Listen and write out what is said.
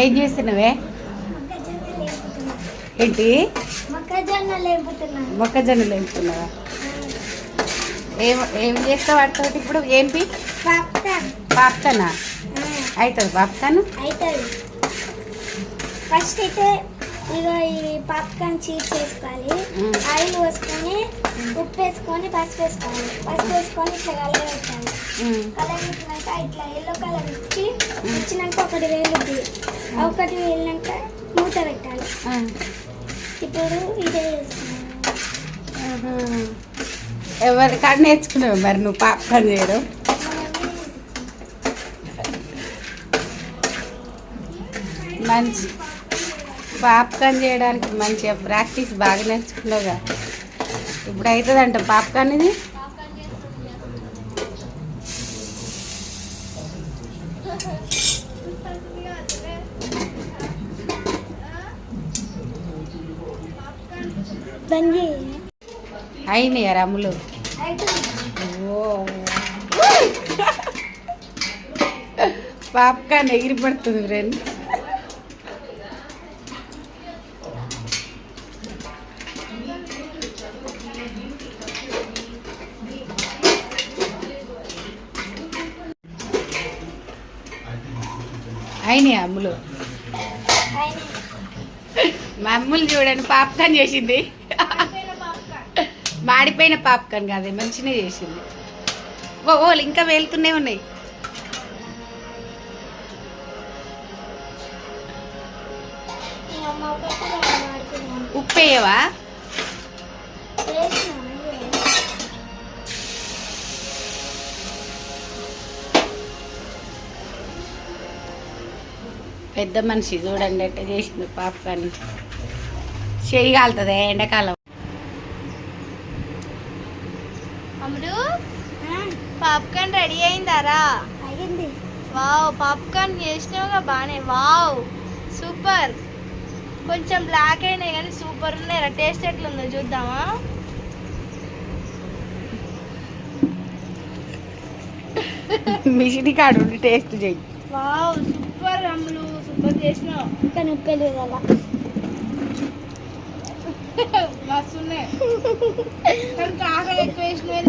ఏం చేస్తున్నావే? ఏంటి? మొక్కజొన్నలు వేపుతున్నావా? ఏం ఏం చేస్తావు వాటితోటి ఇప్పుడు? ఏంటి పాప్కానా? అవుతుంది పాప్కాన్. ఫస్ట్ అయితే ఇక ఈ పాప్కార్న్ చీజ్ వేసుకోవాలి. ఆయిల్ పోసుకొని ఉప్పు వేసుకొని పసుపు వేసుకోవాలి. పసుపు వేసుకొని ఇట్లా కలగబెట్టాలి. కలగబెట్టినాక ఇట్లా ఎల్లో కలర్ వచ్చినాక ఒకటి వేలుద్ది. ఒకటి వేలినాక మూత పెట్టాలి. ఇప్పుడు ఇదే చేస్తున్నాను. ఎవరి కాడ నేర్చుకున్నావు మరి నువ్వు పాప్కార్న్ చేయడం? మంచి పాప్కార్న్ చేయడానికి మంచిగా ప్రాక్టీస్ బాగా నేర్చుకున్నావుగా. ఇప్పుడు అవుతుందంట పాప్కార్న్ ఇది. అయినాయా రమ్ములు? పాప్కార్న్ ఎగిరి పడుతుంది ఫ్రెండ్స్. అయినాయా అమ్ములు? మా అమ్ములు చూడండి పాప్కార్న్ చేసింది. మాడిపోయిన పాప్కార్న్ కాదు, మంచిగా చేసింది. ఓ ఇంకా వెళ్తూనే ఉన్నాయి. ఉప్పు వేయవా? పెద్ద మనిషి చూడండి ఎట్ట చేసింది పాప్కార్న్. చెయ్యి కాలుతుంది ఎండాకాలం. అమ్ముడు పాప్కార్న్ రెడీ అయిందారా? అయింది. వావ్, పాప్కార్న్ చేసినావుగా బాగానే. Wow super. కొంచెం బ్లాక్ అయినాయి కానీ సూపర్ ఉన్నాయి. టేస్ట్ ఎట్లుందో చూద్దామా? మిషన్ కాడు టేస్ట్ చెయ్యి. వావ్ సూపర్ అమ్ములు, సూపర్ చేసినావు. ఇంకా నొప్పేది కదా మస్తున్నాయి. కానీ కాగా ఎక్కువ వేసినవి